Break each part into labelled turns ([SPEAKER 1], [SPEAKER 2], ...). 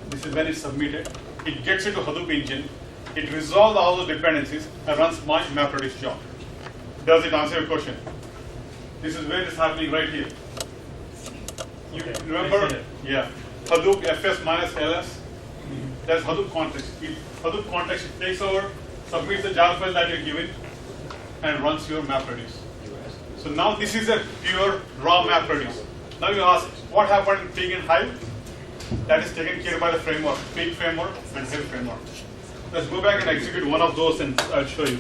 [SPEAKER 1] This is when it's submitted. It gets into Hadoop engine. It resolves all the dependencies and runs my MapReduce job. Does it answer your question? This is where it's happening right here. You remember? Yeah. Hadoop fs minus ls. That's Hadoop context. Hadoop context, it takes over, submits the Java file that you're given, and runs your MapReduce. So now this is a pure raw MapReduce. Now you ask, what happened in Pig and Hive? That is taken care by the framework, Pig framework and Hive framework. Let's go back and execute one of those, and I'll show you.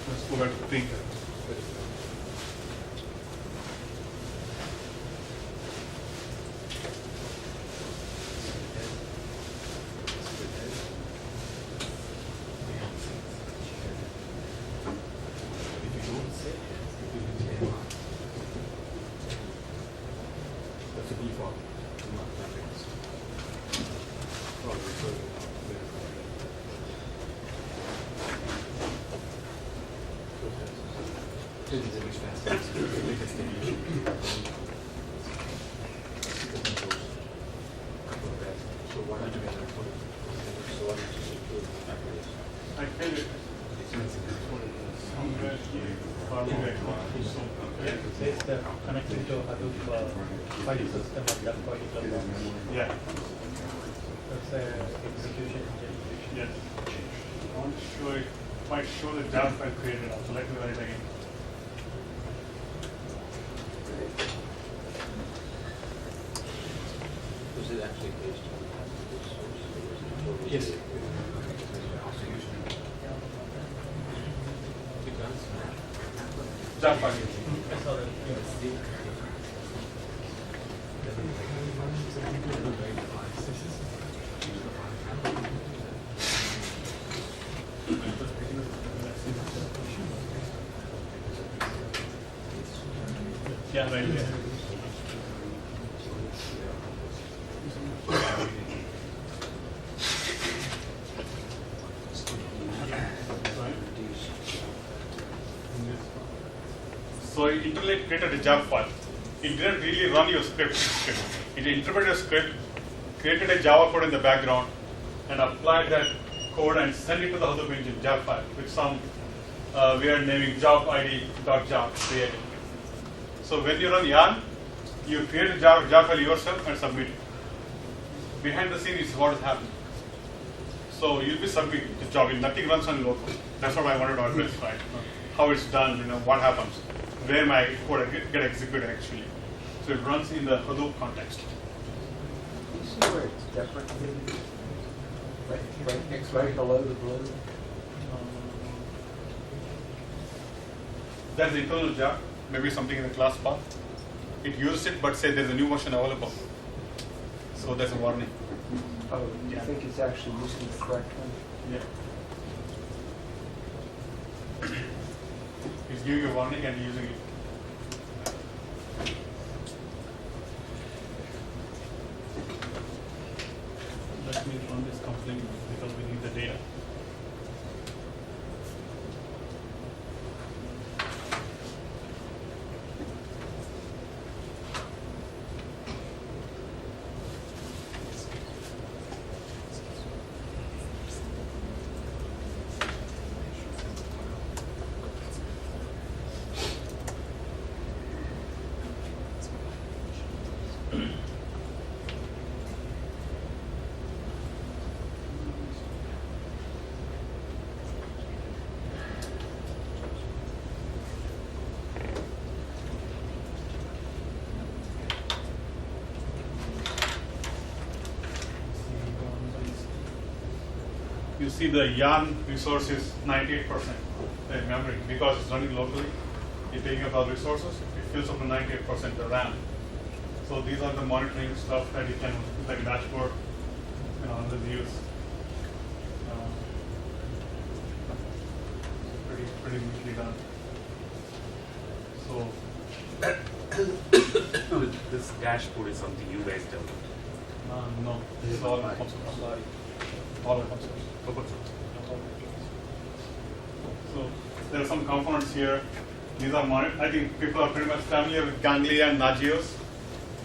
[SPEAKER 1] Let's go back to Pig. I feel it.
[SPEAKER 2] It's connected to Hadoop file system at that particular moment.
[SPEAKER 1] Yeah.
[SPEAKER 2] That's execution engine.
[SPEAKER 1] Yes. I want to show it. Might show the Java file created also. Let me run it again.
[SPEAKER 3] Was it actually based on the source?
[SPEAKER 1] Yes. Java file.
[SPEAKER 2] I saw that.
[SPEAKER 1] Yeah, right here. So it internally created a Java file. It didn't really run your script. It interpreted a script, created a Java code in the background, and applied that code and sent it to the Hadoop engine Java file with some weird naming Java ID.java created. So when you run yarn, you create a Java file yourself and submit it. Behind the scenes is what is happening. So you'll be submitting the job. Nothing runs on local. That's what I wanted to address, right? How it's done, what happens, where my code get executed actually. So it runs in the Hadoop context.
[SPEAKER 4] You see where it's deprecated? Right below the blue?
[SPEAKER 1] That's the internal jar, maybe something in the class path. It uses it, but say there's a new version available. So there's a warning.
[SPEAKER 4] Oh, you think it's actually using the correct one?
[SPEAKER 1] Yeah. It's giving you a warning and using it. Let me run this complaint because we need the data. you see the yarn resource is 98% memory because it's running locally. You're taking up all resources. It fills up to 98% the RAM. So these are the monitoring stuff that you can, like a dashboard, on the views. Pretty neatly done. So
[SPEAKER 5] This dashboard is something you guys developed.
[SPEAKER 1] no, this is all open source. All open source.
[SPEAKER 5] Open source.
[SPEAKER 1] So there are some components here. These are I think people are pretty much familiar with Ganglia and Nagios.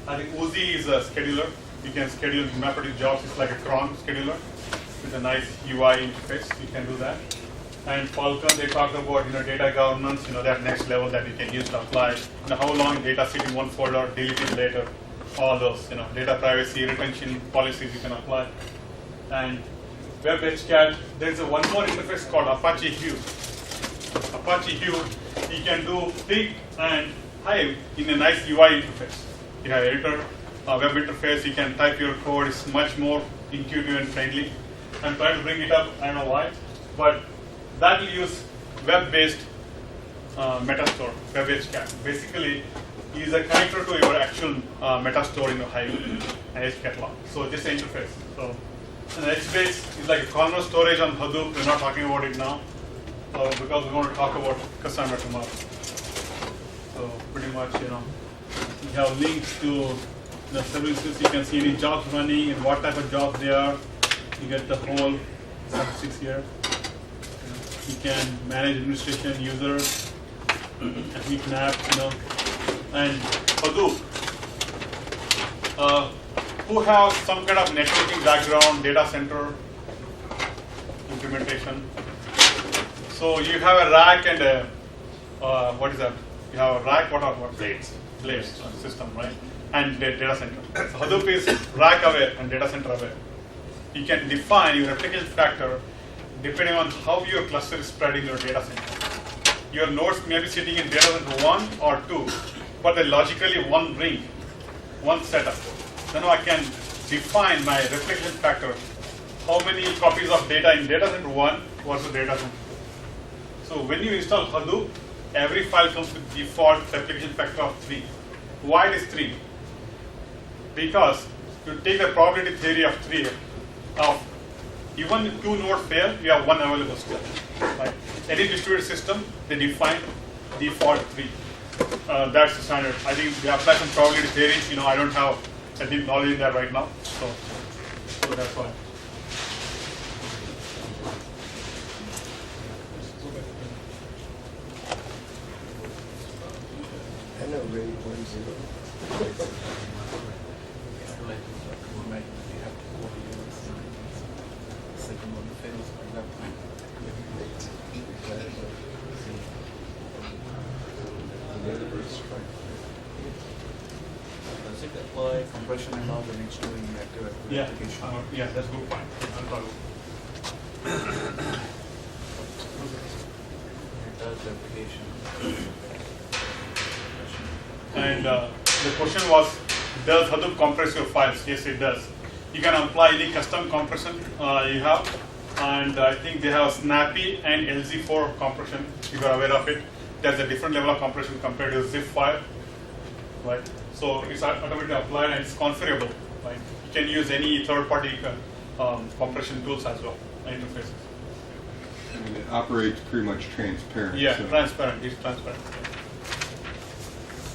[SPEAKER 1] I think Uzi is a scheduler. You can schedule MapReduce jobs. It's like a cron scheduler with a nice UI interface. You can do that. And Falcon, they talked about data governance. That next level that you can use to apply. How long data sit in one folder, delete it later. All those data privacy, retention policies you can apply. And WebEdgeCat, there's one more interface called Apache Hue. Apache Hue, you can do Pig and Hive in a nice UI interface. You have editor, web interface, you can type your code, it's much more intuitive and friendly. I'm trying to bring it up, I don't know why, but that will use web-based Metastore, WebEdgeCat. Basically, is a connector to your actual Metastore in your Hive and Edge catalog. So this interface. So and HBase is like a kernel storage on Hadoop. We're not talking about it now, because we're going to talk about Cassandra tomorrow. So pretty much, you have links to the services. You can see any jobs running and what type of jobs they are. You get the whole statistics here. You can manage administration, users, and heat map, and Hadoop. Who have some kind of networking background, data center implementation. So you have a rack and a, what is that? You have a rack, what?
[SPEAKER 5] Blades.
[SPEAKER 1] Blades system, right? And data center. So Hadoop is rack aware and data center aware. You can define your replication factor depending on how your cluster is spread in your data center. Your nodes may be sitting in data center 1 or 2, but they're logically one ring, one setup. Then I can define my replication factor. How many copies of data in data center 1 versus data center 2. So when you install Hadoop, every file comes with default replication factor of 3. Why it is 3? Because you take the probability theory of 3 of even if 2 nodes fail, you have 1 available still. Right? Any distributed system, they define default 3. That's the standard. I think they apply some probability theories. I don't have a deep knowledge in that right now. So that's why.
[SPEAKER 4] I know Ray 1-0.
[SPEAKER 3] Does it apply compression and all when it's doing active
[SPEAKER 1] Yeah,
[SPEAKER 3] application?
[SPEAKER 1] yeah, that's a good point. I'll follow.
[SPEAKER 3] It does application.
[SPEAKER 1] And the question was, does Hadoop compress your files? Yes, it does. You can apply any custom compression you have. And I think they have Snappy and LZ4 compression, if you are aware of it. There's a different level of compression compared to zip file. Right? So it's automatically applied and it's configurable. Right? You can use any third-party compression tools as well, interfaces.
[SPEAKER 6] I mean, it operates pretty much transparent.
[SPEAKER 1] Yeah,
[SPEAKER 6] so-
[SPEAKER 1] transparent. It's transparent.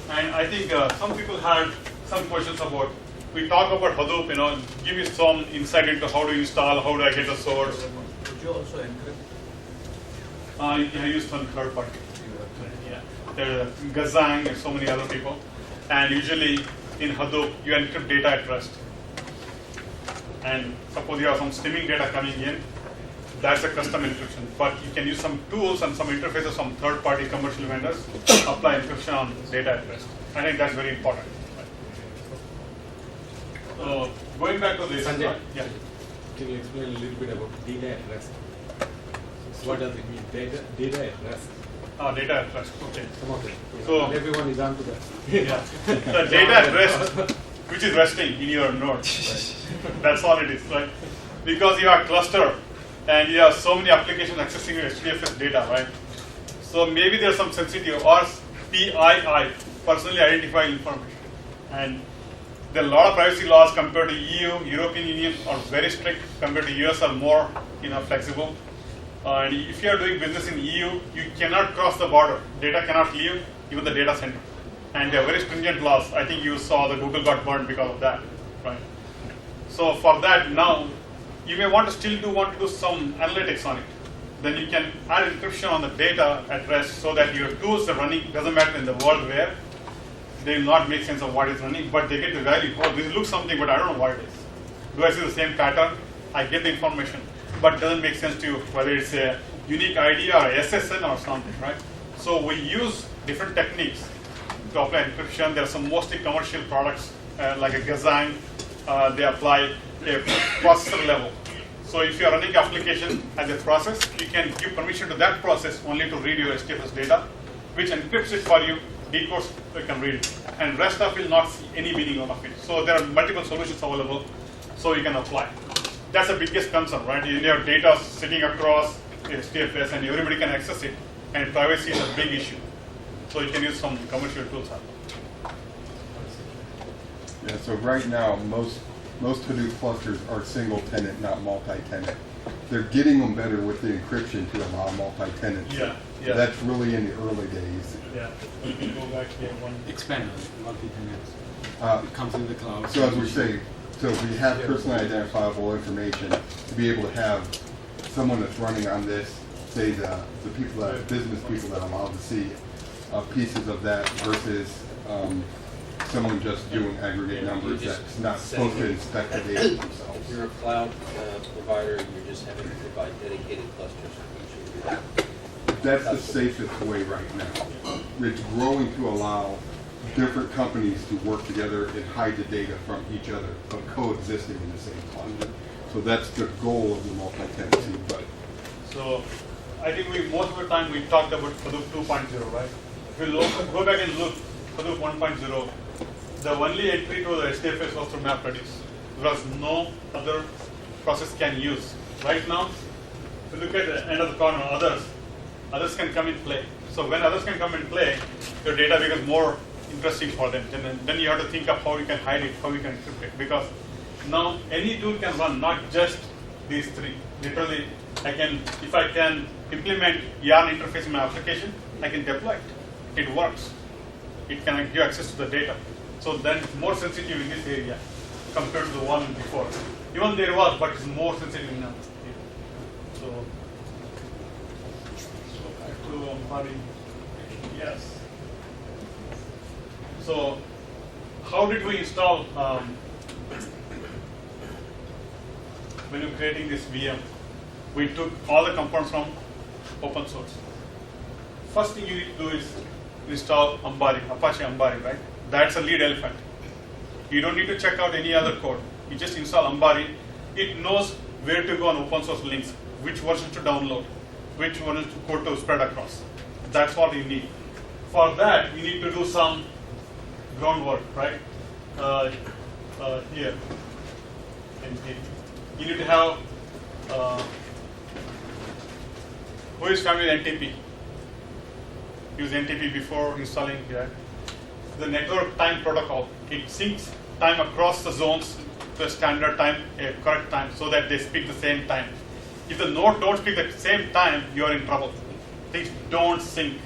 [SPEAKER 1] And I think some people had some questions about. We talk about Hadoop. Give me some insight into how to install, how do I get the source.
[SPEAKER 3] Would you also encrypt?
[SPEAKER 1] I use some third party. Yeah, there are Gazang and so many other people. And usually in Hadoop, you encrypt data at rest. And suppose you have some streaming data coming in, that's a custom encryption. But you can use some tools and some interfaces from third-party commercial vendors, apply encryption on data at rest. I think that's very important. Going back to this,
[SPEAKER 7] Sanjay.
[SPEAKER 1] yeah.
[SPEAKER 7] Can you explain a little bit about data at rest? What does it mean? Data at rest.
[SPEAKER 1] Data at rest. Okay.
[SPEAKER 7] Some of it.
[SPEAKER 1] So-
[SPEAKER 7] Not everyone is on to that.
[SPEAKER 1] Yeah. The data at rest, which is resting in your node. Right? That's all it is, right? Because you have cluster and you have so many applications accessing your HDFS data, right? So maybe there's some sensitive or PII, personally identified information. And there are a lot of privacy laws compared to EU, European Union are very strict, compared to US are more flexible. And if you are doing business in EU, you cannot cross the border. Data cannot leave, even the data center. And they are very stringent laws. I think you saw the Google got burned because of that, right? So for that now, you may want to do some analytics on it. Then you can add encryption on the data at rest so that your tools are running, doesn't matter in the world where, they will not make sense of what is running, but they get the value. Oh, this looks something, but I don't know what it is. Do I see the same pattern? I get the information, but it doesn't make sense to you whether it's a unique ID or a SSN or something, right? So we use different techniques to apply encryption. There are some mostly commercial products like a Gazang. They apply a processor level. So if you are running application as a process, you can give permission to that process only to read your HDFS data, which encrypts it for you, decodes, so you can read it. And rest of will not see any meaning out of it. So there are multiple solutions available, so you can apply. That's the biggest concern, right? You have data sitting across HDFS and everybody can access it, and privacy is a big issue. So you can use some commercial tools.
[SPEAKER 6] Yeah, so right now, most Hadoop clusters are single tenant, not multi-tenant. They're getting them better with the encryption to allow multi-tenancy.
[SPEAKER 1] Yeah, yeah.
[SPEAKER 6] That's really in the early days.
[SPEAKER 1] Yeah, you can go back here one.
[SPEAKER 7] Expand on it, multi-tenants.
[SPEAKER 6] Uh,
[SPEAKER 7] It comes in the cloud.
[SPEAKER 6] So as we say, so if we have personally identifiable information, to be able to have someone that's running on this, say the people that, business people that are allowed to see pieces of that versus someone just doing aggregate numbers
[SPEAKER 3] You're just
[SPEAKER 6] that's not
[SPEAKER 3] saying
[SPEAKER 6] supposed to inspect the data
[SPEAKER 3] If
[SPEAKER 6] themselves.
[SPEAKER 3] you're a cloud provider, you're just having to provide dedicated clusters for each of your.
[SPEAKER 6] That's the safest way right now. It's growing to allow different companies to work together and hide the data from each other, but coexisting in the same cluster. So that's the goal of the multi-tenancy, but
[SPEAKER 1] So I think most of the time we talked about Hadoop 2.0, right? If you go back and look Hadoop 1.0, the only entry to the HDFS was to MapReduce. There was no other process can use. Right now, if you look at the end of the corner, others can come in play. So when others can come in play, your data becomes more interesting for them. Then you have to think of how you can hide it, how you can encrypt it. Because now any tool can run, not just these three. Literally, if I can implement YARN interface in my application, I can deploy it. It works. It can give access to the data. So then it's more sensitive in this area compared to the one before. Even there was, but it's more sensitive now. So back to Ambari. Yes. So how did we install when you're creating this VM? We took all the components from open source. First thing you need to do is install Ambari, Apache Ambari, right? That's a lead elephant. You don't need to check out any other code. You just install Ambari. It knows where to go on open source links, which version to download, which one is to code to spread across. That's what you need. For that, you need to do some groundwork, right? Here. You need to have who is familiar with NTP? Use NTP before installing here. The network time protocol. It syncs time across the zones to a standard time, a correct time, so that they speak the same time. If the node don't speak the same time, you are in trouble. Things don't sync,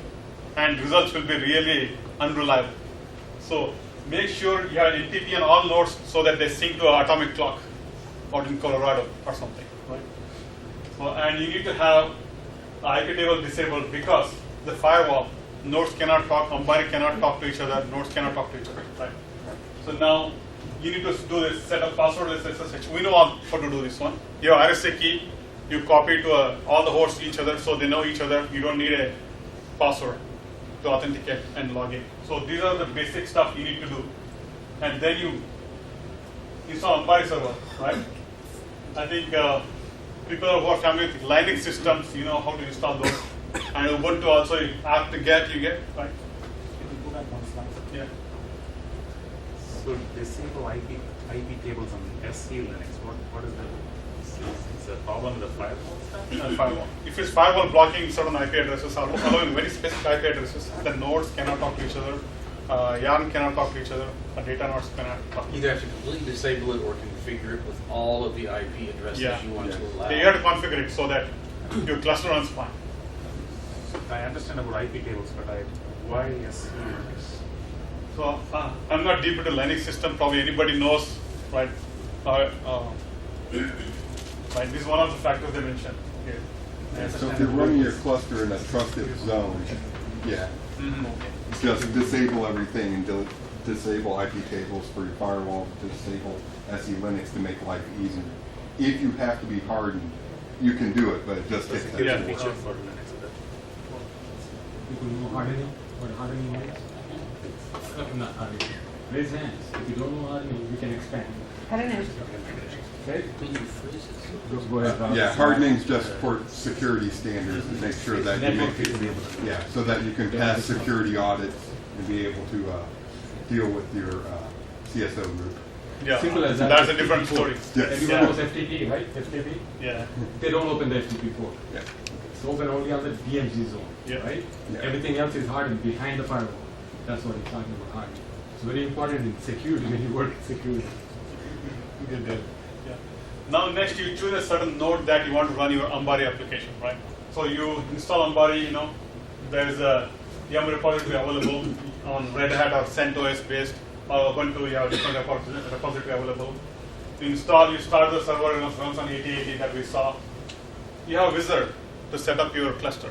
[SPEAKER 1] and results will be really unreliable. So make sure you have NTP on all nodes so that they sync to an atomic clock out in Colorado or something, right? So, and you need to have IP table disabled because the firewall, nodes cannot talk, Ambari cannot talk to each other, nodes cannot talk to each other, right? So now you need to do this, set up passwordless SSH. We know how to do this one. You have RSA key, you copy to all the hosts each other so they know each other. You don't need a password to authenticate and log in. So these are the basic stuff you need to do. And then you install Ambari server, right? I think people who are familiar with Linux systems, you know how to install those. And Ubuntu also, after get, you get, right?
[SPEAKER 2] Can you go back one slide?
[SPEAKER 1] Yeah.
[SPEAKER 5] So disable IP tables on SC Linux. What is that? It's a problem with the firewall stuff.
[SPEAKER 1] Firewall. If it's firewall blocking certain IP addresses or allowing very specific IP addresses, the nodes cannot talk to each other, yarn cannot talk to each other, the data nodes cannot talk.
[SPEAKER 3] Either have to completely disable it or configure it with all of the IP addresses
[SPEAKER 1] Yeah.
[SPEAKER 3] you want to allow.
[SPEAKER 1] You have to configure it so that your cluster runs fine.
[SPEAKER 5] I understand about IP tables, but why SE?
[SPEAKER 1] So I'm not deep into Linux system. Probably anybody knows, right? Right. This is one of the factors they mentioned here.
[SPEAKER 6] So if you're running your cluster in a trusted zone, yeah, just disable everything and disable IP tables for your firewall, disable SE Linux to make life easier. If you have to be hardened, you can do it, but it just takes
[SPEAKER 5] Security
[SPEAKER 1] Yeah.
[SPEAKER 6] time.
[SPEAKER 5] feature for Linux.
[SPEAKER 7] People know hardening, what hardening is? Not hardening. Raise hands. If you don't know hardening, we can expand. Right?
[SPEAKER 3] Completely freezes.
[SPEAKER 7] Go ahead, Rob.
[SPEAKER 6] Yeah, hardening's just for security standards to make sure that you
[SPEAKER 7] Network
[SPEAKER 6] make
[SPEAKER 7] security.
[SPEAKER 6] yeah, so that you can pass security audits and be able to deal with your CSO group.
[SPEAKER 1] Yeah,
[SPEAKER 7] Simple as that.
[SPEAKER 1] that's a different story.
[SPEAKER 6] Yes.
[SPEAKER 7] Everyone
[SPEAKER 1] Yeah.
[SPEAKER 7] knows FTP, right? FTP?
[SPEAKER 1] Yeah,
[SPEAKER 7] They don't open the FTP port.
[SPEAKER 6] Yeah.
[SPEAKER 7] It's open only on the DMZ zone,
[SPEAKER 1] Yeah.
[SPEAKER 7] right?
[SPEAKER 6] Yeah.
[SPEAKER 7] Everything else is hardened behind the firewall. That's what he's talking about hardening. It's very important in security when you work in security. You get that.
[SPEAKER 1] yeah. Now next you choose a certain node that you want to run your Ambari application, right? So you install Ambari, there is a YAML repository available on Red Hat or CentOS based or Ubuntu, you have different repository available. You start the server, and it runs on 8080 that we saw. You have a wizard to set up your cluster.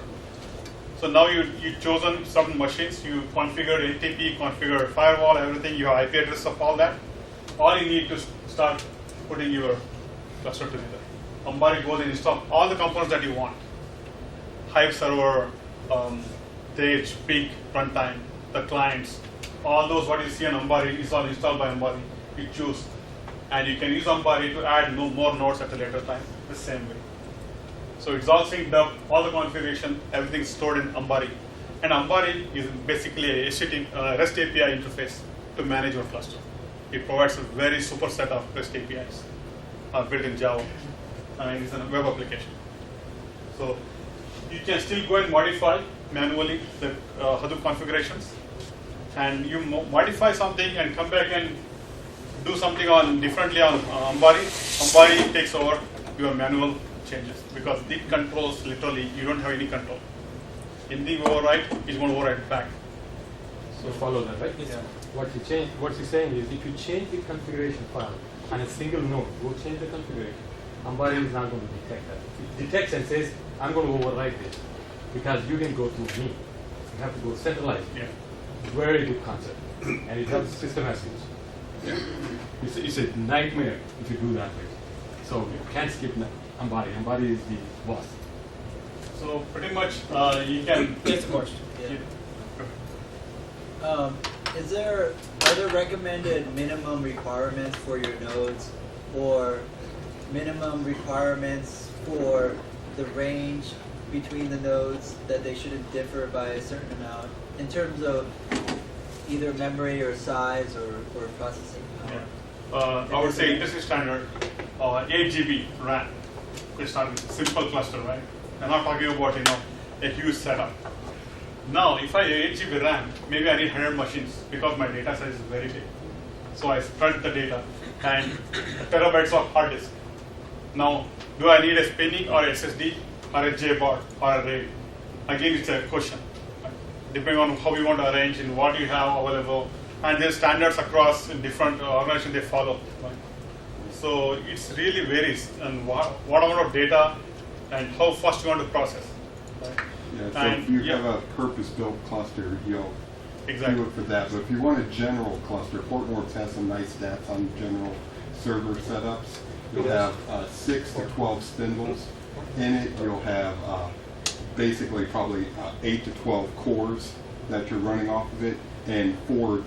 [SPEAKER 1] So now you chosen certain machines, you configured ATP, configured firewall, everything, you have IP address of all that. All you need to start putting your cluster together. Ambari goes and install all the components that you want. Hive server, Tej, Peak, runtime, the clients, all those what you see on Ambari is all installed by Ambari. You choose. And you can use Ambari to add more nodes at a later time, the same way. So it's all synced up, all the configuration, everything's stored in Ambari. And Ambari is basically a REST API interface to manage your cluster. It provides a very super set of REST APIs built in Java, and it's a web application. So you can still go and modify manually the Hadoop configurations, and you modify something and come back and do something differently on Ambari. Ambari takes over your manual changes because it controls literally, you don't have any control. Anything overwrite is going to overwrite back.
[SPEAKER 7] So follow that, right?
[SPEAKER 1] Yeah.
[SPEAKER 7] What he's saying is if you change the configuration file on a single node, go change the configuration. Ambari is not going to detect that. It detects and says, I'm going to overwrite this because you can go through me. You have to go centralized.
[SPEAKER 1] Yeah.
[SPEAKER 7] Very good concept. And it helps system messages. It's a nightmare if you do that way. So you can't skip Ambari. Ambari is the boss.
[SPEAKER 1] So pretty much you can.
[SPEAKER 8] Just a question. Are there recommended minimum requirements for your nodes, or minimum requirements for the range between the nodes that they shouldn't differ by a certain amount in terms of either memory or size or processing power?
[SPEAKER 1] I would say industry standard 8 GB RAM. It's not a simple cluster, right? I'm not talking about a huge setup. Now, if I have 8 GB RAM, maybe I need 100 machines because my data size is very big. So I spread the data and terabytes of hard disk. Now, do I need a spinning or SSD or a JBOD or a RAID? Again, it's a question. Depending on how you want to arrange and what you have available. And there's standards across in different organizations they follow. Right? So it's really varies and what amount of data and how fast you want to process. Right?
[SPEAKER 6] Yeah, so
[SPEAKER 1] And,
[SPEAKER 6] if you
[SPEAKER 1] yeah.
[SPEAKER 6] have a purpose-built cluster, you'll
[SPEAKER 1] Exactly.
[SPEAKER 6] do it for that. But if you want a general cluster, Portworx has some nice stats on general server setups. You'll have 6 to 12 spindles in it. You'll have basically probably 8 to 12 cores that you're running off of it, and 4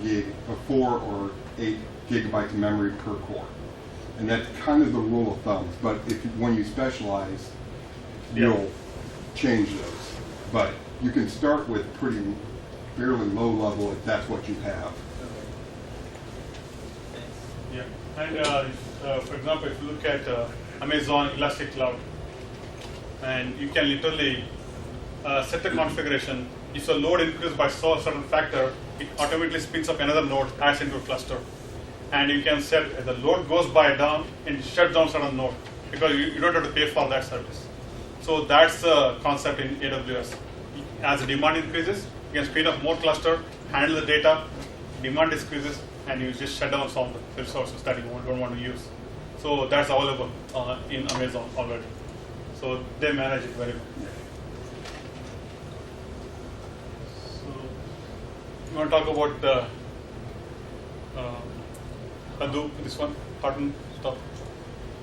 [SPEAKER 6] or 8 gigabytes of memory per core. And that's kind of the rule of thumb. But when you specialize, you'll change those. But you can start with fairly low level if that's what you have.
[SPEAKER 8] Thanks.
[SPEAKER 1] Yeah. And for example, if you look at Amazon Elastic Cloud, and you can literally set the configuration. If the load increases by so a certain factor, it automatically spins up another node, adds into a cluster. And you can set if the load goes by down and shut down certain node because you don't have to pay for that service. So that's the concept in AWS. As the demand increases, you can spin up more cluster, handle the data, demand decreases, and you just shut down some of the resources that you don't want to use. So that's available in Amazon already. So they manage it very well. So you want to talk about the Hadoop, this one, Horton stuff?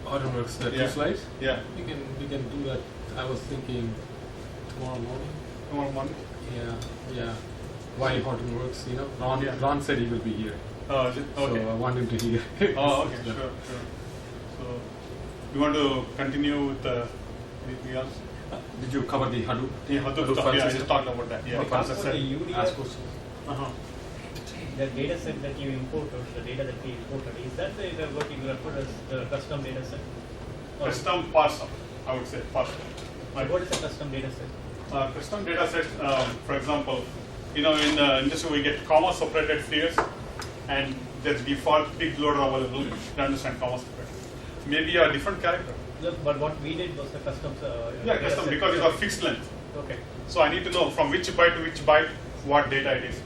[SPEAKER 7] Hortonworks, the
[SPEAKER 1] Yeah.
[SPEAKER 7] 2 slides?
[SPEAKER 1] Yeah.
[SPEAKER 7] We can do that. I was thinking tomorrow morning.
[SPEAKER 1] Tomorrow morning?
[SPEAKER 7] Yeah. Why Hortonworks, you know? Ron,
[SPEAKER 1] Yeah.
[SPEAKER 7] Ron said he will be here.
[SPEAKER 1] Oh, is it? Okay.
[SPEAKER 7] So I want him to hear.
[SPEAKER 1] Oh, okay, sure. So, you want to continue with anything else?
[SPEAKER 7] Did you cover the Hadoop?
[SPEAKER 1] Yeah, Hadoop stuff. Yeah, I just talked about that. Yeah,
[SPEAKER 2] Ask
[SPEAKER 1] as I
[SPEAKER 2] for
[SPEAKER 1] said.
[SPEAKER 2] the UDF,
[SPEAKER 7] Ask questions.
[SPEAKER 1] Uh-huh.
[SPEAKER 2] the data set that you imported, the data that we imported, is that what you refer as the custom data set? Or-
[SPEAKER 1] Custom parser, I would say parser. Right.
[SPEAKER 2] What is a custom data set?
[SPEAKER 1] Custom data set, for example, in the industry we get comma separated fields, and there's default big loader available to understand comma separated. Maybe a different character.
[SPEAKER 2] But what we did was the custom.
[SPEAKER 1] Yeah,
[SPEAKER 2] data
[SPEAKER 1] custom
[SPEAKER 2] set.
[SPEAKER 1] because it's a fixed length.
[SPEAKER 2] Okay.
[SPEAKER 1] So I need to know from which byte to which byte what data it is.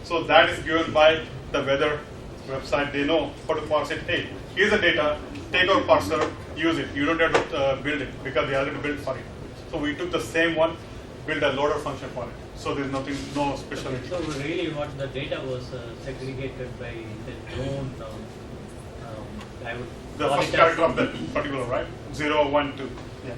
[SPEAKER 1] So that is given by the weather website. They know how to parse it. Hey, here's the data. Take our parser, use it. You don't have to build it because they already built for it. So we took the same one, built a loader function for it. So there's nothing, no specialty.
[SPEAKER 2] So really, what the data was segregated by the known. I would.
[SPEAKER 1] The
[SPEAKER 2] call
[SPEAKER 1] first
[SPEAKER 2] it as-
[SPEAKER 1] character of that particular, right? 0, 1, 2. Yeah.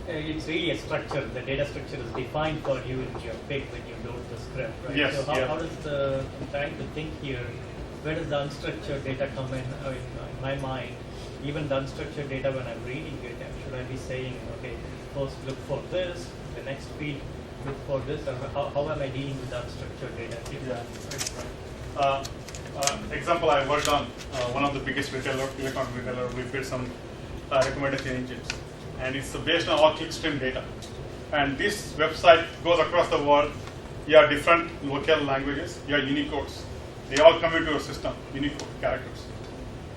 [SPEAKER 2] It's really a structure. The data structure is defined for you in your pig when you load the script, right?
[SPEAKER 1] Yes,
[SPEAKER 2] So
[SPEAKER 1] yeah.
[SPEAKER 2] how does I'm trying to think here, where does the unstructured data come in? In my mind, even the unstructured data when I'm reading it, should I be saying, okay, first look for this, the next field look for this, or how am I dealing with the unstructured data?
[SPEAKER 1] Yeah. Example, I worked on one of the biggest electronic retailer. We built some recommendation engines, and it's based on all clickstream data. And this website goes across the world. You have different local languages. You have Unicodes. They all come into your system, Unicode characters.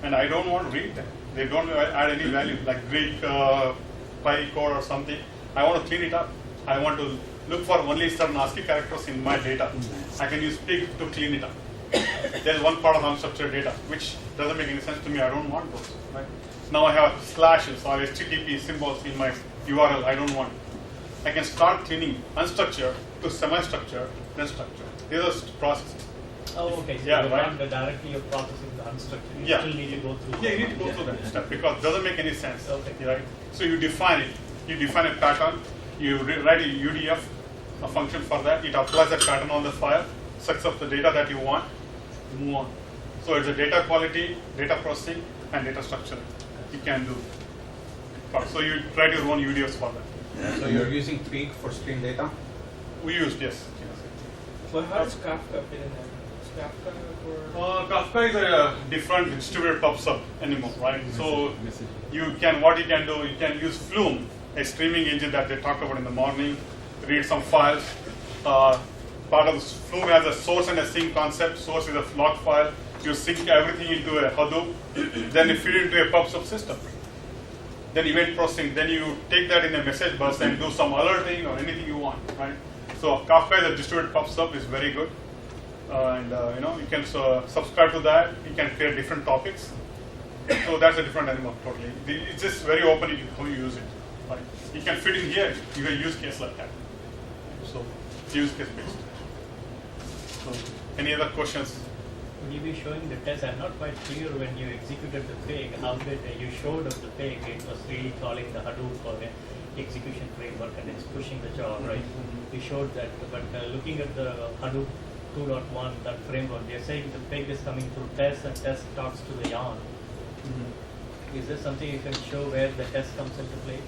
[SPEAKER 1] And I don't want to read them. They don't add any value, like Greek, Pi code or something. I want to clean it up. I want to look for only certain ASCII characters in my data. I can use pig to clean it up. There's one part of unstructured data which doesn't make any sense to me. I don't want those. Right? Now I have slashes or HTTP symbols in my URL. I don't want. I can start cleaning unstructured to semi-structured, then structured. These are processes.
[SPEAKER 2] Oh, okay. So
[SPEAKER 1] Yeah,
[SPEAKER 2] you're
[SPEAKER 1] right.
[SPEAKER 2] not directly you're processing the unstructured. You
[SPEAKER 1] Yeah.
[SPEAKER 2] still need to go through.
[SPEAKER 1] Yeah, you need to go through that step because it doesn't make any sense.
[SPEAKER 2] Okay.
[SPEAKER 1] Right? So you define it. You define a pattern. You write a UDF, a function for that. It applies that pattern on the file, sucks up the data that you want, move on. So it's a data quality, data processing, and data structure. You can do. So you write your own UDFs for that.
[SPEAKER 9] So you're using Pig for stream data?
[SPEAKER 1] We used, yes.
[SPEAKER 10] So how does Kafka fit in there? Is Kafka for
[SPEAKER 1] Kafka is a different distributed pub sub anymore, right? So what you can do, you can use Flume, a streaming engine that they talked about in the morning, read some files. Part of Flume has a source and a sink concept. Source is a log file. You sync everything into a Hadoop, then you feed it into a pub sub system. Then event processing, then you take that in a message bus and do some alerting or anything you want, right? So Kafka is a distributed pub sub, is very good. You can subscribe to that. You can create different topics. So that's a different animal totally. It's just very open in how you use it. Right? You can fit in here. You can use case like that. So it's use case based. So any other questions?
[SPEAKER 2] Will you be showing the test? I'm not quite clear when you executed the pig, how did you showed us the pig, it was really calling the Hadoop or the execution framework and it's pushing the job, right? You showed that, but looking at the Hadoop 2.1, that framework, they're saying the pig is coming through test and test talks to the yarn. Is there something you can show where the test comes into play?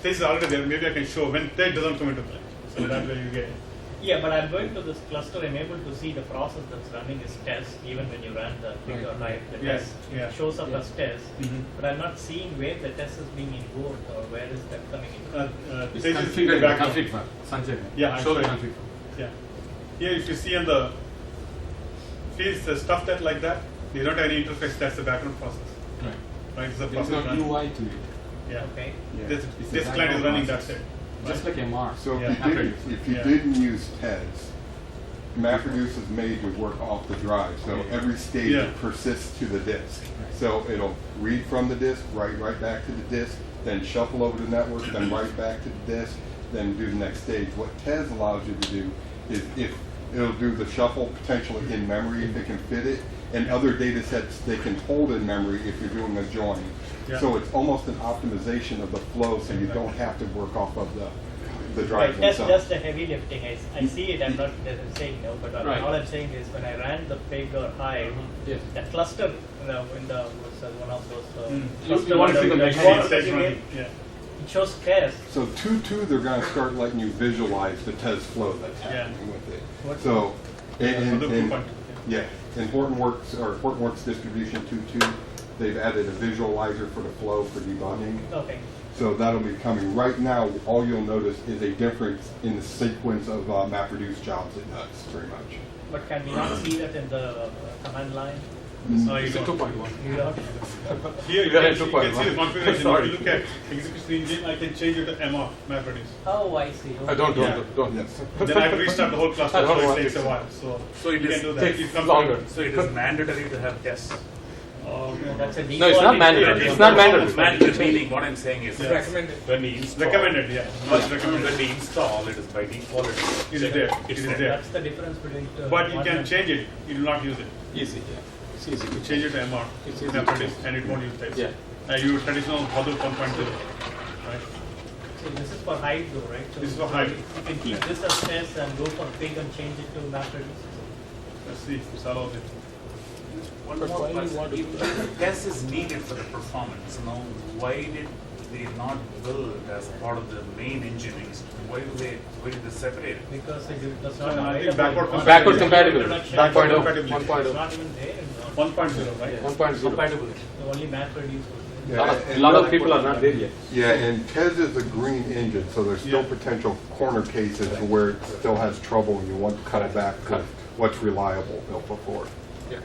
[SPEAKER 1] This is already there. Maybe I can show when that doesn't come into play. So that way you get it.
[SPEAKER 2] Yeah, but I'm going to this cluster, I'm able to see the process that's running as test, even when you run the figure right, the
[SPEAKER 1] Yes,
[SPEAKER 2] test
[SPEAKER 1] yeah.
[SPEAKER 2] shows up as test,
[SPEAKER 1] Mhm.
[SPEAKER 2] but I'm not seeing where the test is being invoked or where is that coming in.
[SPEAKER 7] It's
[SPEAKER 1] This is
[SPEAKER 7] configured
[SPEAKER 1] in
[SPEAKER 7] in
[SPEAKER 1] the
[SPEAKER 7] the
[SPEAKER 1] background.
[SPEAKER 7] config file. Sanjay,
[SPEAKER 1] Yeah,
[SPEAKER 7] show the
[SPEAKER 1] I'm
[SPEAKER 7] config
[SPEAKER 1] showing.
[SPEAKER 7] file.
[SPEAKER 1] Yeah. Here, if you see on the fields, the stuff that like that, you don't have any interface. That's the background process,
[SPEAKER 7] Right.
[SPEAKER 1] right? It's the
[SPEAKER 7] There's
[SPEAKER 1] process
[SPEAKER 7] no
[SPEAKER 1] running.
[SPEAKER 7] UI to it.
[SPEAKER 1] Yeah.
[SPEAKER 2] Okay.
[SPEAKER 6] Yeah.
[SPEAKER 1] This,
[SPEAKER 7] It's
[SPEAKER 1] this
[SPEAKER 7] a
[SPEAKER 1] client is
[SPEAKER 7] background
[SPEAKER 1] running.
[SPEAKER 7] process.
[SPEAKER 1] That's it.
[SPEAKER 7] Just like MR.
[SPEAKER 6] So
[SPEAKER 1] Yeah.
[SPEAKER 6] if you
[SPEAKER 1] Yeah.
[SPEAKER 6] didn't use TES, MapReduce is made to work off the drive. So every stage
[SPEAKER 1] Yeah.
[SPEAKER 6] it persists to the disk. So it'll read from the disk, write right back to the disk, then shuffle over to the network, then write back to the disk, then do the next stage. What TES allows you to do is if it'll do the shuffle potentially in memory if it can fit it, and other data sets they can hold in memory if you're doing a join.
[SPEAKER 1] Yeah.
[SPEAKER 6] So it's almost an optimization of the flow, so you don't have to work off of the
[SPEAKER 2] Right,
[SPEAKER 6] drive
[SPEAKER 2] that's
[SPEAKER 6] themselves.
[SPEAKER 2] just the heavy lifting. I see it, I'm not saying no, but
[SPEAKER 7] Right.
[SPEAKER 2] all I'm saying is when I ran the pig or hive,
[SPEAKER 7] Yes.
[SPEAKER 2] that cluster in the what's one of those
[SPEAKER 7] You want to see the
[SPEAKER 1] Next
[SPEAKER 7] machine.
[SPEAKER 1] stage running. Yeah.
[SPEAKER 2] it shows test.
[SPEAKER 6] So 2.2, they're going to start letting you visualize the TES flow that's
[SPEAKER 1] Yeah.
[SPEAKER 6] happening with it.
[SPEAKER 2] What-
[SPEAKER 6] So, in,
[SPEAKER 1] Hadoop
[SPEAKER 6] in,
[SPEAKER 1] 2.2.
[SPEAKER 6] yeah, in Hortonworks or Hortonworks distribution 2.2, they've added a visualizer for the flow for debugging.
[SPEAKER 2] Okay.
[SPEAKER 6] So that'll be coming. Right now, all you'll notice is a difference in the sequence of MapReduce jobs it does, pretty much.
[SPEAKER 2] But can we not see that in the command line?
[SPEAKER 1] No, you
[SPEAKER 7] It's a
[SPEAKER 1] don't.
[SPEAKER 7] 2.1.
[SPEAKER 2] You don't?
[SPEAKER 1] Here you
[SPEAKER 7] You
[SPEAKER 1] can,
[SPEAKER 7] got
[SPEAKER 1] see,
[SPEAKER 7] a
[SPEAKER 1] you can see
[SPEAKER 7] 2.1.
[SPEAKER 1] the configuration.
[SPEAKER 7] Sorry.
[SPEAKER 1] If you look at execution engine, I can change it to MR, MapReduce.
[SPEAKER 2] Oh, I see.
[SPEAKER 7] I don't,
[SPEAKER 1] Yeah.
[SPEAKER 7] don't.
[SPEAKER 6] Yes.
[SPEAKER 1] Then I have to restart the whole cluster,
[SPEAKER 7] I don't
[SPEAKER 1] so
[SPEAKER 7] want
[SPEAKER 1] it takes
[SPEAKER 7] it.
[SPEAKER 1] a while. So,
[SPEAKER 5] So it
[SPEAKER 1] you
[SPEAKER 5] is-
[SPEAKER 1] can do that.
[SPEAKER 7] takes
[SPEAKER 1] It comes
[SPEAKER 7] longer.
[SPEAKER 5] So it is mandatory to have tests.
[SPEAKER 2] That's a default.
[SPEAKER 7] No, it's not mandatory.
[SPEAKER 1] Yeah,
[SPEAKER 7] It's not mandatory.
[SPEAKER 5] Mandatory meaning what I'm saying is
[SPEAKER 1] Yeah.
[SPEAKER 10] Recommended.
[SPEAKER 5] when we install.
[SPEAKER 1] Recommended, yeah. Much recommended.
[SPEAKER 5] When we install, it is by default.
[SPEAKER 1] It is there. It
[SPEAKER 5] It's
[SPEAKER 1] is
[SPEAKER 5] there.
[SPEAKER 1] there.
[SPEAKER 2] That's the difference between.
[SPEAKER 1] But you
[SPEAKER 2] one
[SPEAKER 1] can
[SPEAKER 2] and-
[SPEAKER 1] change it. You will not use it.
[SPEAKER 7] Easy, yeah. It's easy.
[SPEAKER 1] You change it to MR,
[SPEAKER 7] It's easy.
[SPEAKER 1] MapReduce, and it won't use text.
[SPEAKER 7] Yeah.
[SPEAKER 1] You traditional Hadoop 1.0, right?
[SPEAKER 2] So this is for Hive though, right? So
[SPEAKER 1] This is for Hive.
[SPEAKER 2] You can keep this as test and go for pig and change it to MapReduce.
[SPEAKER 1] Let's see if this allows it.
[SPEAKER 5] One more question. If test is needed for the performance, now why did they not build as part of the main engine? Why did they separate it?
[SPEAKER 2] Because it does
[SPEAKER 1] No,
[SPEAKER 2] not
[SPEAKER 1] no, I think
[SPEAKER 2] available.
[SPEAKER 1] backward
[SPEAKER 7] Backward compatible.
[SPEAKER 2] Introduction.
[SPEAKER 7] 1.0.
[SPEAKER 1] Compatibility.
[SPEAKER 7] 1.0.
[SPEAKER 2] It's not even there in
[SPEAKER 1] 1.0, right?
[SPEAKER 7] 1.0.
[SPEAKER 5] Compatibility.
[SPEAKER 2] the only MapReduce was there.
[SPEAKER 6] Yeah,
[SPEAKER 7] A lot of people are not there yet.
[SPEAKER 6] Yeah, and TES is a green engine, so there's still
[SPEAKER 1] Yeah.
[SPEAKER 6] potential corner cases where it still has trouble and you want to cut it back to what's reliable built before.
[SPEAKER 7] Yeah.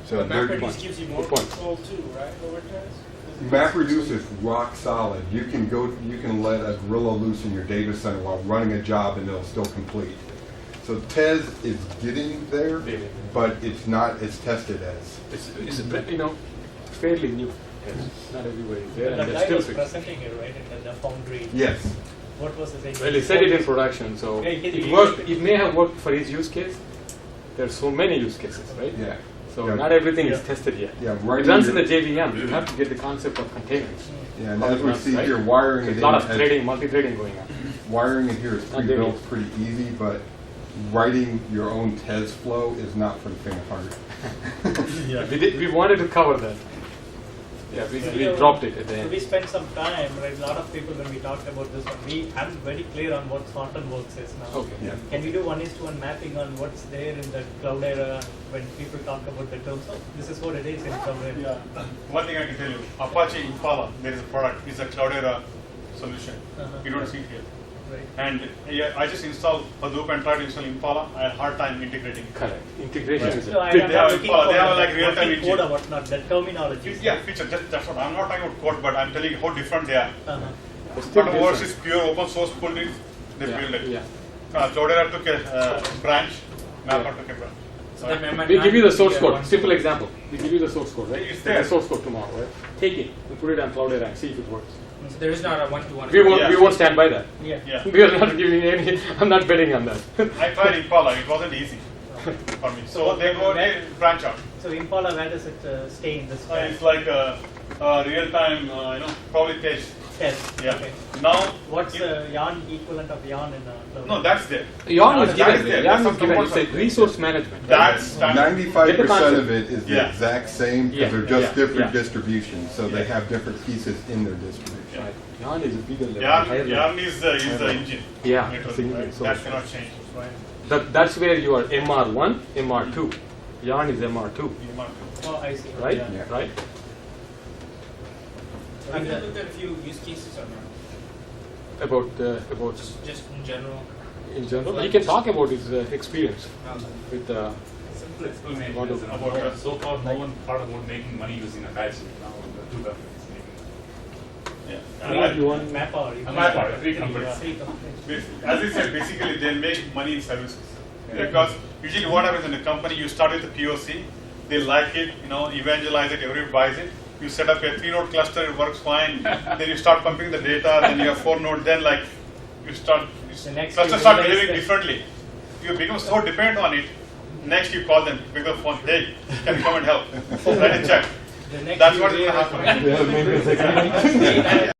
[SPEAKER 6] So
[SPEAKER 10] But
[SPEAKER 6] they're-
[SPEAKER 10] MapReduce gives you more
[SPEAKER 7] Good point.
[SPEAKER 10] control too, right, over test?
[SPEAKER 6] MapReduce is rock solid. You can let a gorilla loose in your data center while running a job and it'll still complete. So TES is getting there,
[SPEAKER 7] Maybe.
[SPEAKER 6] but it's not as tested as.
[SPEAKER 7] It's fairly new. Not everybody is there,
[SPEAKER 2] The
[SPEAKER 7] and they're
[SPEAKER 2] guy
[SPEAKER 7] still
[SPEAKER 2] was
[SPEAKER 7] fixing.
[SPEAKER 2] presenting it, right, in the foundry.
[SPEAKER 6] Yes.
[SPEAKER 2] What was the thing?
[SPEAKER 7] Well, he said it in production, so
[SPEAKER 2] Yeah, he-
[SPEAKER 7] it worked. It may have worked for his use case. There's so many use cases, right?
[SPEAKER 6] Yeah.
[SPEAKER 7] So
[SPEAKER 6] Yeah.
[SPEAKER 7] not everything is
[SPEAKER 1] Yeah.
[SPEAKER 7] tested yet.
[SPEAKER 6] Yeah, right
[SPEAKER 7] It runs in
[SPEAKER 6] in
[SPEAKER 7] the JVM. You have to get the concept of containers.
[SPEAKER 6] Yeah, and as we see
[SPEAKER 7] Right?
[SPEAKER 6] here, wiring
[SPEAKER 7] There's
[SPEAKER 6] it
[SPEAKER 7] a lot
[SPEAKER 6] in
[SPEAKER 7] of
[SPEAKER 6] as-
[SPEAKER 7] threading, multi-threading going on.
[SPEAKER 6] Wiring it here is
[SPEAKER 7] Not there
[SPEAKER 6] pre-built,
[SPEAKER 7] yet.
[SPEAKER 6] pretty easy, but writing your own TES flow is not for the faint of heart.
[SPEAKER 1] Yeah.
[SPEAKER 7] We wanted to cover that. Yeah, we dropped it at the
[SPEAKER 2] So
[SPEAKER 7] end.
[SPEAKER 2] we spent some time, right, a lot of people when we talked about this one, I'm very clear on what Hortonworks is now.
[SPEAKER 7] Okay.
[SPEAKER 6] Yeah.
[SPEAKER 2] Can we do 1:1 mapping on what's there in the cloud era when people talk about the terms of, this is what it is in Cloudera?
[SPEAKER 1] Yeah. One thing I can tell you, Apache Impala, there is a product, it's a Cloudera solution.
[SPEAKER 2] Uh-huh.
[SPEAKER 1] You don't see it here.
[SPEAKER 2] Right.
[SPEAKER 1] And yeah, I just installed Hadoop and tried to install Impala. I had a hard time integrating it.
[SPEAKER 7] Correct. Integration is
[SPEAKER 2] So
[SPEAKER 7] a
[SPEAKER 2] I'm
[SPEAKER 7] big
[SPEAKER 1] They
[SPEAKER 2] not
[SPEAKER 1] have
[SPEAKER 2] looking
[SPEAKER 1] Impala,
[SPEAKER 2] for
[SPEAKER 1] they have
[SPEAKER 2] the
[SPEAKER 1] like real-time
[SPEAKER 2] working code
[SPEAKER 1] engine.
[SPEAKER 2] or whatnot, the terminology.
[SPEAKER 1] Yeah, feature, that's what, I'm not talking about code, but I'm telling you how different they are.
[SPEAKER 2] Uh-huh.
[SPEAKER 7] still
[SPEAKER 1] Hortonworks
[SPEAKER 7] different.
[SPEAKER 1] is pure open source, pulled in, they
[SPEAKER 7] Yeah,
[SPEAKER 1] built it.
[SPEAKER 7] yeah.
[SPEAKER 1] Cloudera took a branch, Mapper took a branch.
[SPEAKER 10] So the memo-
[SPEAKER 7] We give you the source
[SPEAKER 10] Yeah,
[SPEAKER 7] code.
[SPEAKER 10] one-
[SPEAKER 7] Simple example. We give you the source code, right?
[SPEAKER 1] It's
[SPEAKER 7] Take
[SPEAKER 1] there.
[SPEAKER 7] the source code tomorrow, right? Take it and put it on Cloudera and see if it works.
[SPEAKER 10] So there is not a one-to-one.
[SPEAKER 7] We won't.
[SPEAKER 1] Yeah.
[SPEAKER 7] We won't stand by that.
[SPEAKER 2] Yeah.
[SPEAKER 1] Yeah.
[SPEAKER 7] We are not giving any. I'm not betting on that.
[SPEAKER 1] I tried Impala, it wasn't easy for me. So they go, they branch out.
[SPEAKER 2] So Impala, where does it stay in this stack?
[SPEAKER 1] It's like a real-time, probably page
[SPEAKER 2] Test.
[SPEAKER 1] Yeah.
[SPEAKER 2] Okay.
[SPEAKER 1] Now,
[SPEAKER 2] What's
[SPEAKER 1] if-
[SPEAKER 2] the yarn equivalent of yarn in the cloud?
[SPEAKER 1] no, that's there.
[SPEAKER 7] Yarn is
[SPEAKER 1] That
[SPEAKER 7] given
[SPEAKER 1] is
[SPEAKER 7] there.
[SPEAKER 1] there.
[SPEAKER 7] Yarn
[SPEAKER 1] That's
[SPEAKER 7] is given.
[SPEAKER 1] some
[SPEAKER 7] It's like
[SPEAKER 1] components.
[SPEAKER 7] resource management.
[SPEAKER 1] That's standard.
[SPEAKER 6] 95% of it is the
[SPEAKER 1] Yeah.
[SPEAKER 6] exact same,
[SPEAKER 7] Yeah,
[SPEAKER 6] because they're just
[SPEAKER 7] yeah,
[SPEAKER 6] different
[SPEAKER 7] yeah.
[SPEAKER 6] distributions, so they
[SPEAKER 1] Yeah.
[SPEAKER 6] have different pieces in their distribution.
[SPEAKER 7] Right. Yarn is a bigger level. higher
[SPEAKER 1] Yarn,
[SPEAKER 7] level.
[SPEAKER 1] yarn is the engine.
[SPEAKER 7] Yeah,
[SPEAKER 1] Network,
[SPEAKER 7] single
[SPEAKER 1] right?
[SPEAKER 7] source.
[SPEAKER 1] That cannot change.
[SPEAKER 7] That's where you are MR1, MR2. Yarn is MR2,
[SPEAKER 2] Oh, I see.
[SPEAKER 7] right?
[SPEAKER 2] Yeah.
[SPEAKER 6] Yeah.
[SPEAKER 7] Right?
[SPEAKER 10] Have you looked at a few use cases or not?
[SPEAKER 7] About
[SPEAKER 10] Just in general?
[SPEAKER 7] in general, he can talk about his experience with.
[SPEAKER 5] Simple explanation
[SPEAKER 7] What
[SPEAKER 5] is
[SPEAKER 7] do-
[SPEAKER 5] about so far no one thought about making money using a batch. Now the two companies making.
[SPEAKER 1] Yeah.
[SPEAKER 7] You want
[SPEAKER 2] Map out.
[SPEAKER 1] A map out, three companies.
[SPEAKER 2] Three companies.
[SPEAKER 1] As I said, basically they make money in services. Because usually what happens in a company, you start with the POC, they like it, evangelize it, everybody buys it. You set up a 3-node cluster, it works fine. Then you start pumping the data, then you have 4 nodes, then you start,
[SPEAKER 2] The next
[SPEAKER 1] clusters
[SPEAKER 2] you
[SPEAKER 1] start
[SPEAKER 2] realize
[SPEAKER 1] behaving
[SPEAKER 2] that-
[SPEAKER 1] differently. You become so dependent on it, next you call them, pick up the phone, hey, can you come and help? Write a check.
[SPEAKER 2] The next
[SPEAKER 1] That's
[SPEAKER 2] you
[SPEAKER 1] what is going to
[SPEAKER 2] realize-
[SPEAKER 1] happen.
[SPEAKER 7] They have made this agreement.
[SPEAKER 2] Data